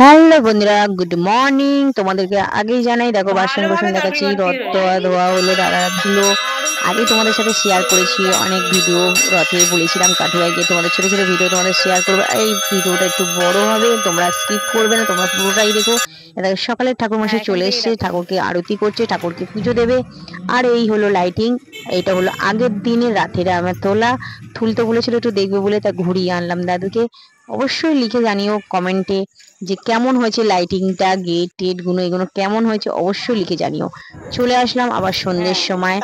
Hello বন্ধুরা, good morning. তোমাদেরকে আগেই জানাই, দেখো বাসন কোসন দেখাচ্ছি, রথ ধোয়া ধোয়া হলো, দাদা ধুলো। আগে তোমাদের সাথে শেয়ার করেছি অনেক ভিডিও, রথে বলেছিলাম কাঠুয়ায় গিয়ে তোমাদের ছোট ছোট ভিডিও তোমাদের শেয়ার করবো। এই ভিডিওটা একটু বড় হবে, তোমরা স্কিপ করবে না, তোমরা পুরোটাই দেখো। দেখো সকালে ঠাকুরমশাই চলে এসছে, ঠাকুরকে আরতি করছে, ঠাকুরকে পুজো দেবে। আর এই হলো লাইটিং। এইটা হলো আগের দিনে রাতের আমার তোলা। তুলতে বলেছিল একটু দেখবে বলে, তা ঘুরিয়ে আনলাম দাদুকে। অবশ্যই লিখে জানিও কমেন্টে যে কেমন হয়েছে লাইটিংটা, গেট টেট গুলো এগুলো কেমন হয়েছে অবশ্যই লিখে জানিও। চলে আসলাম আবার সন্ধ্যের সময়,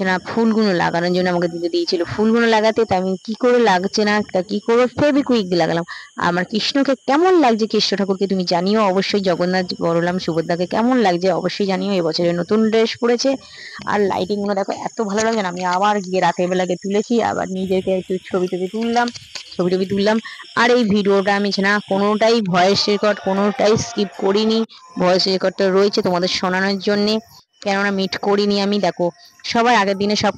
না ফুলগুলো লাগানোর জন্য আমাকে দিতে দিয়েছিল ফুলগুলো লাগাতে। তা আমি কি করে লাগছে না, তা কি করে ফেভিকুইক দিয়ে লাগালাম। আমার কৃষ্ণকে কেমন লাগছে, কৃষ্ণ ঠাকুরকে তুমি জানিও অবশ্যই। জগন্নাথ বলরাম সুভদ্রাকে কেমন লাগছে অবশ্যই জানিও। এবছরের নতুন ড্রেস পরেছে। আর লাইটিং গুলো দেখো এত ভালো লাগছে না। আমি আবার গিয়ে রাতের বেলাকে তুলেছি, আবার নিজেকে একটু ছবি টবি তুললাম। আর এই ভিডিওটা আমি না কোনোটাই ভয়েস রেকর্ড কোনোটাই স্কিপ করিনি। ভয়েস রেকর্ডটা রয়েছে তোমাদের শোনানোর জন্যে, কেননা মিট করিনি আমি। দেখো সবার আগের দিনে সব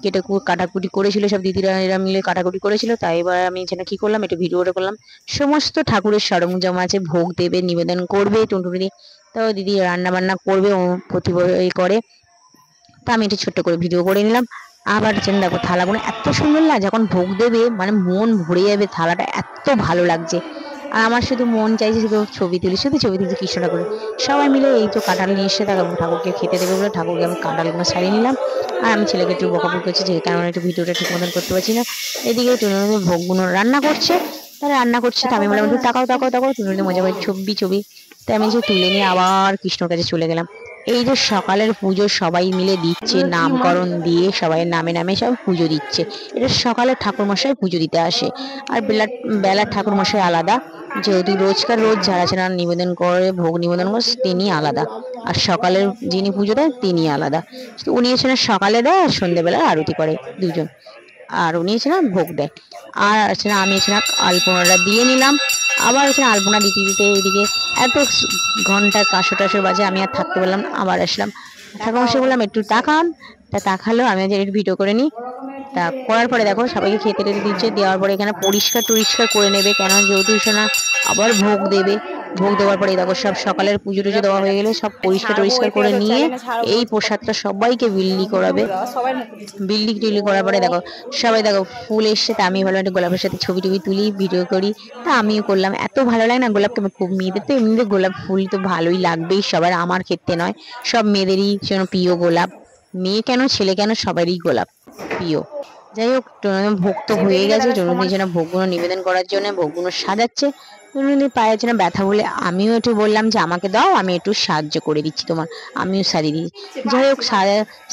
কাটাকুটি করেছিল, সব দিদিরা এরা মিলে কাটাকুটি করেছিল। তাই এবার আমি যেন কি করলাম, একটু ভিডিওটা করলাম। সমস্ত ঠাকুরের সরঞ্জাম আছে, ভোগ দেবে, নিবেদন করবে টুনটুনি। তো দিদি রান্না বান্না করবে, ও প্রতি করে। তা আমি একটু ছোট্ট করে ভিডিও করে নিলাম। আবার দেখো থালাগুলো এত সুন্দর লাগে, যখন ভোগ দেবে মানে মন ভরে যাবে, থালাটা এত ভালো লাগছে। আর আমার শুধু মন চাইছে শুধু ছবি তুলছি কৃষ্ণ ঠাকুরের। সবাই মিলে এই তো কাঁঠাল নিয়ে এসে দেখো ঠাকুরকে খেতে দেবে বলে ঠাকুরকে আমি কাঁঠালগুলো সারিয়ে নিলাম। আর আমি ছেলেকে একটু বকাবকি করছি যে কারণ একটু ভিডিওটা ঠিক মতন করতে পারছি না। এদিকে টুনুটুনি ভোগগুলো রান্না করছে। তারা রান্না করছে, তা আমি বললাম একটু তাকাও টুনুটুনি মজা করে ছবি। তাই আমি যে তুলে নিয়ে আবার কৃষ্ণর কাছে চলে গেলাম। এই যে সকালের পুজো সবাই মিলে দিচ্ছে, নামকরণ দিয়ে সবাই নামে নামে সব পুজো দিচ্ছে। এটা সকালে ঠাকুরমশাই পুজো দিতে আসে। আর বেলার ঠাকুরমশাই আলাদা, যেহেতু রোজ যারা নিবেদন করে, ভোগ নিবেদন করে তিনি আলাদা। আর সকালের যিনি পুজো দেয় তিনি আলাদা। উনি এসে না সকালে দেয় আর সন্ধ্যেবেলা আরতি করে দুজন। আর উনি এসে না ভোগ দেয়। আর আছে না আমি এসে না আলপনাটা দিয়ে নিলাম। আবার এখানে আলপনা দিতে দিতে এদিকে এত ঘন্টা কাশো টাশো বাজে, আমি আর থাকতে পারলাম না, আবার আসলাম। ঠাকুরমশাই বললাম একটু তাকান। তা তাকালো, আমি একটু ভিডিও করে নিই। তা করার পরে দেখো সবাইকে খেতে টেতে দিচ্ছে। দেওয়ার পরে এখানে পরিষ্কার টরিষ্কার করে নেবে, কেন যেহেতু সোনা আবার ভোগ দেবে। ভোগ দেওয়ার পরে দেখো সব সকালের পুজো টুজো দেওয়া হয়ে গেলে সব পরিষ্কার টরিষ্কার করে নিয়ে এই প্রসাদটা সবাইকে বিল্লি করাবে। বিল্লি টিল্লি করার পরে দেখো সবাই দেখো ফুল এসছে। তা আমি ভাবলাম একটু গোলাপের সাথে ছবি টবি তুলি, ভিডিও করি। তা আমিও করলাম। এত ভালো লাগে না গোলাপকে, আমার খুব মেয়েদের তো এমনিতে গোলাপ ফুল তো ভালোই লাগবেই সবার, আমার ক্ষেত্রে নয়, সব মেয়েদেরই জন্য প্রিয় গোলাপ। মেয়ে কেন ছেলে কেন সবারই গোলাপ প্রিয়। যাই হোক ভোগ তো হয়ে গেছে। টুনুদির জন্য ভোগগুলো নিবেদন করার জন্য ভোগগুলো সাজাচ্ছে। টুনুদির পায়ের জন্য ব্যথা বলে আমিও একটু বললাম যে আমাকে দাও, আমি একটু সাহায্য করে দিচ্ছি তোমার, আমিও সাজিয়ে দিচ্ছি। যাই হোক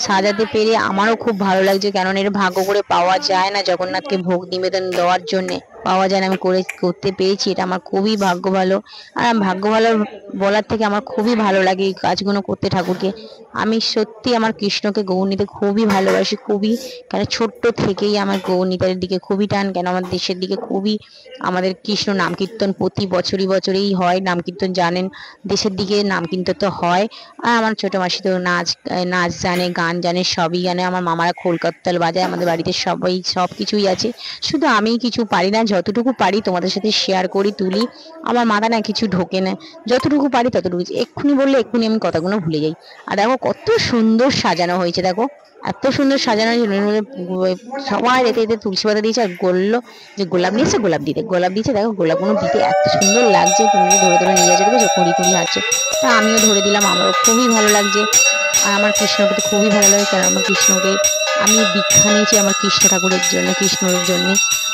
সাজাতে পেরে আমারও খুব ভালো লাগছে, কারণ এর ভাগ্য করে পাওয়া যায় না, জগন্নাথকে ভোগ নিবেদন দেওয়ার জন্যে পাওয়া যায় না। আমি করতে পেরেছি, এটা আমার খুবই ভাগ্য ভালো। আর ভাগ্য ভালো বলার থেকে আমার খুবই ভালো লাগে এই কাজগুলো করতে ঠাকুরকে। আমি সত্যি আমার কৃষ্ণকে গৌরনীতে খুবই ভালোবাসি, খুবই। কেন ছোট্ট থেকেই আমার গৌরনীতার দিকে খুবই টান, কেন আমার দেশের দিকে খুবই। আমাদের কৃষ্ণ নাম কীর্তন প্রতি বছরই হয়, নাম কীর্তন জানেন, দেশের দিকে নাম কীর্তন তো হয়। আর আমার ছোট মাসি তো নাচ জানে, গান জানে, সবই জানে। আমার মামারা খোল করতাল বাজায়, আমাদের বাড়িতে সবাই সব কিছুই আছে। শুধু আমি কিছু পারি না, যতটুকু পারি তোমাদের সাথে শেয়ার করি, তুলি। আমার মাথা না কিছু ঢোকে না, যতটুকু পারি ততটুকু। এক্ষুনি বললে এক্ষুনি আমি কথাগুলো ভুলে যাই। আর দেখো কত সুন্দর সাজানো হয়েছে, দেখো এত সুন্দর সাজানো হয়েছে। সবাই যেতে যেতে তুলসী পাতা দিয়েছে, আর বললো যে গোলাপ নিয়েছে, গোলাপ দিয়েছে। দেখো গোলাপগুলো দিতে এত সুন্দর লাগছে, তুমি ধরে ধরে নিয়ে যাচ্ছে, দেখো কুড়ি আছে। তা আমিও ধরে দিলাম, আমারও খুবই ভালো লাগছে। আর আমার কৃষ্ণকে তো খুবই ভালো লাগে, কারণ আমার কৃষ্ণকে আমি দীক্ষা নিয়েছি আমার কৃষ্ণ ঠাকুরের জন্য, কৃষ্ণের জন্য।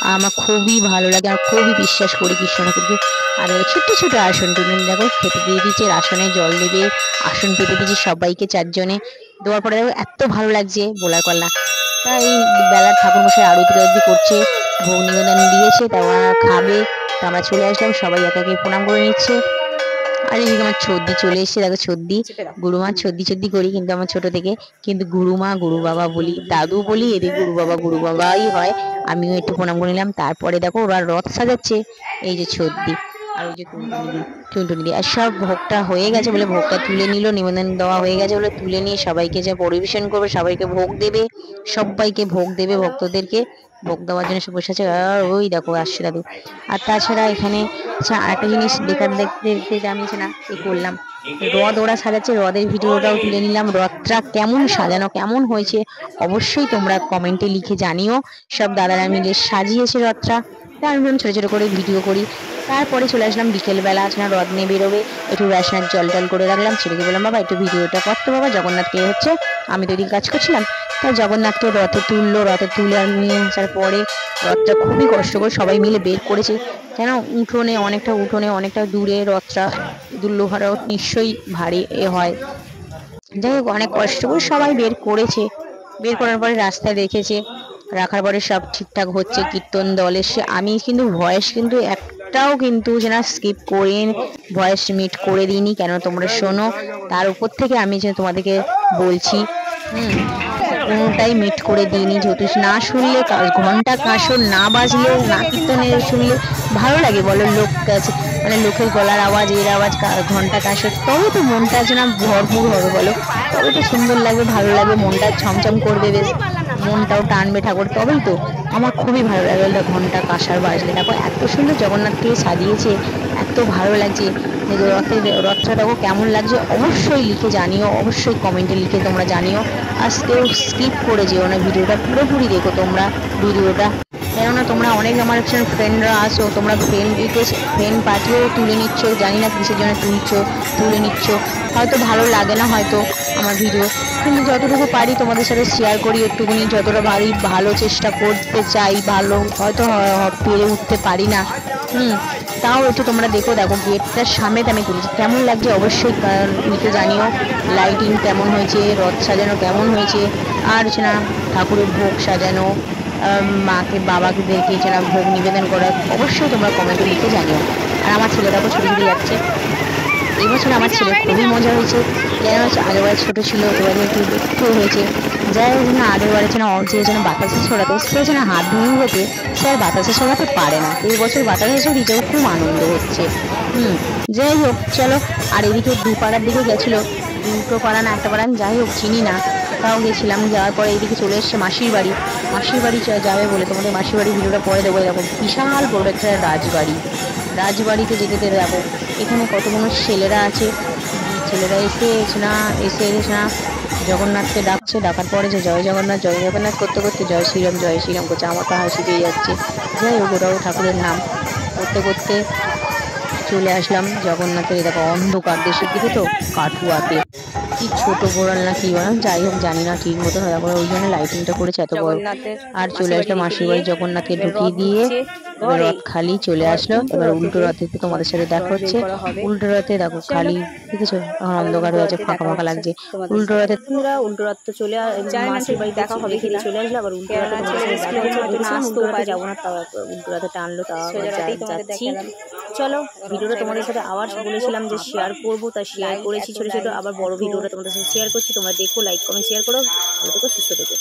আর আমার খুবই ভালো লাগে, আর খুবই বিশ্বাস করি কৃষ্ণ ঠাকুরকে। আর ছোট্ট ছোট আসন টুনুন দেখো খেতে দিয়ে দিচ্ছে, আসনে জল দেবে, আসন পেতে দিয়েছি সবাইকে চারজনে। দেওয়ার পরে দেখো এত ভালো লাগছে বলার পাল্লা। তাই বেলার ঠাকুরমশাই আরতি করছে, ভোগ নিবেদন দিয়েছে, তা ওরা খাবে। তা আমরা চলে আসলাম, সবাই একে একে প্রণাম করে নিচ্ছে। আর এদিকে আমার ছর্দি চলে এসছে, দেখো ছর্দি গুরুমা ছর্দি করি কিন্তু আমার ছোট থেকে, কিন্তু গুরুমা গুরু বাবা বলি, দাদু বলি, এদিকে গুরু বাবাই হয়। আমিও একটু প্রণাম করে নিলাম। তারপরে দেখো ওরা রথ সাজাচ্ছে, এই যে ছর্দি। আর ওই যে টুনটুনি দি আর সব ভোগটা হয়ে গেছে বলে ভোগটা তুলে নিল, নিবেদন দেওয়া হয়ে গেছে বলে তুলে নিয়ে সবাইকে যা পরিবেশন করবে, সবাইকে ভোগ দেবে, সবাইকে ভোগ দেবে, ভক্তদেরকে ভোগ দেওয়ার জন্য সে বসে আছে। আর ওই দেখো আসছে দাদু। আর তাছাড়া এখানে আরেকটা জিনিস দেখতে দেখতে আমি না এ করলাম, রথ ওরা সাজাচ্ছে, রথের ভিডিওটাও তুলে নিলাম। রথটা কেমন সাজানো, কেমন হয়েছে অবশ্যই তোমরা কমেন্টে লিখে জানিও। সব দাদারা মিলে সাজিয়েছে রথটা, তাই আমি ছোটো ছোটো করে ভিডিও করি। তারপরে চলে আসলাম বিকেলবেলা, না রথ নিয়ে বেরোবে, একটু রাসনার জল টল করে রাখলাম। ছেলেকে বললাম বাবা একটু ভিডিওটা করতে, বাবা জগন্নাথকে হচ্ছে, আমি তো এদিকে কাজ করছিলাম। তাই জগন্নাথকে রথে তুললো, রথে তুলে নিয়ে আসার পরে রথটা খুবই কষ্ট করে সবাই মিলে বের করেছে, কেন উঠোনে অনেকটা দূরে রথটা, লোহার রথ নিশ্চয়ই ভারী হয়। যাই হোক অনেক কষ্ট করে সবাই বের করেছে। বের করার পরে রাস্তায় রেখেছে, রাখার পরে সব ঠিকঠাক হচ্ছে। কীর্তন দল এসে আমি কিন্তু ভয়েস কিন্তু একটাও কিন্তু যেন স্কিপ করে ভয়েস মিট করে দিইনি, কেন তোমরা শোনো, তার উপর থেকে আমি যে তোমাদেরকে বলছি। কোনোটাই মিট করে দিইনি, যেহেতু না শুনলে, ঘন্টা কাঁসর না বাজলে, না কীর্তনে শুনলে ভালো লাগে বলো? লোক কাছে মানে লোকের গলার আওয়াজ, এর আওয়াজ, ঘন্টা কাঁসর, তবে তো মনটা যেন ভরপুর হবে বলো, তবে তো সুন্দর লাগবে, ভালো লাগবে, মনটা ছমছম করবে, বেশ মনটাও টানবে ঠাকুর, তবেই তো। আমার খুবই ভালো লাগে ঘন্টা কাঁসার বাজলে। দেখো এত সুন্দর জগন্নাথকে সাজিয়েছে, এত ভালো লাগছে। রথটা দেখো কেমন লাগছে অবশ্যই লিখে জানিও, অবশ্যই কমেন্টে লিখে তোমরা জানিও। আজকেও স্কিপ করে যেও না, ভিডিওটা পুরোপুরি দেখো তোমরা ভিডিওটা, কেননা তোমরা অনেক আমার ফ্রেন্ডরা আসো, তোমরা ফ্রেন্ড পাঠিয়েও তুলে নিচ্ছ, জানি না কিসের জন্য তুলে নিচ্ছ, হয়তো ভালো লাগে না হয়তো আমার ভিডিও, কিন্তু যতটুকু পারি তোমাদের সাথে শেয়ার করি একটুখানি, যতটা ভালো চেষ্টা করতে চাই, ভালো হয়তো পেরে উঠতে পারি না, তাও একটু তোমরা দেখো গেটটার সামনে আমি তুলেছি, কেমন লাগছে অবশ্যই লিখে জানিও। লাইটিং কেমন হয়েছে, রথ সাজানো কেমন হয়েছে, আর না ঠাকুরের ভোগ সাজানো, মাকে বাবাকে দেখে না ভোগ নিবেদন করা, অবশ্যই তোমরা কমেন্টে লিখে জানিও। আর আমার ছেলে দেখো ছুটি দিয়ে যাচ্ছে। এই বছর আমার ছেলে খুবই মজা হয়েছে, কেন হচ্ছে আগেরবার ছোটো ছিল, এবারে একটু হয়েছে। যাই হোক না, আগেরবার না যে যেন বাতাসে ছড়াতো, সে যেন হাত ভেঙে গেছে, সে আর বাতাসে ছড়াতে পারে না, এই বছর বাতাসে ছড়িয়েছে, খুব আনন্দ হচ্ছে। যাই হোক চলো। আর এদিকে পাড়ার দিকে গেছিলো, দুটো পাড়া না একটা পাড়া যাই হোক চিনি না, তাও গেছিলাম। যাওয়ার পরে এইদিকে চলে এসছে মাসির বাড়ি যাবে বলে, তোমাদের মাসির বাড়ি ভিডিওটা পরে দেবো। দেখো বিশাল বড় একটা রাজবাড়িতে যেতে দেখো এখানে কতগুলো ছেলেরা আছে, ছেলেরা এসে না জগন্নাথকে ডাকছে, ডাকার পরে যে জয় জগন্নাথ করতে করতে জয় শ্রীরাম করছে, আমার তো হাসি পেয়ে যাচ্ছে। যাই হোক ওটাও ঠাকুরের নাম করতে করতে চলে আসলাম জগন্নাথের। দেখো অন্ধকার দেশের দিকে তো কাঠুয়াতে কি ছোট গোড়াল না কি বলো, যাই হোক জানি না ঠিক মতো, ওই জন্য লাইটিংটা করেছে এত বড়। আর চলে আসলো মাসির বাড়ি, জগন্নাথকে ঢুকিয়ে দিয়ে রথ খালি চলে আসলো। এবার উল্টো রথে তোমাদের সাথে দেখা হচ্ছে। উল্টো রথে দেখো খালি, দেখেছো এখন অন্ধকার হয়ে আছে, ফাঁকা ফাঁকা লাগছে। উল্টো রথে উল্টো রথ তো চলে মাসির বাড়ি দেখা হবে কিনা চলে আসলো। আবার উল্টো রথে যাবো না, তাও উল্টো রথে টানলো, তাও যাচ্ছি। চলো ভিডিওটা তোমাদের সাথে আবার বলেছিলাম যে শেয়ার করবো, তা শেয়ার করেছি ছোট ছোট, আবার বড় ভিডিওটা তোমাদের সাথে শেয়ার করছি। তোমরা দেখো, লাইক কমেন্ট শেয়ার করো, ভালো থেকো, সুস্থ থেকো।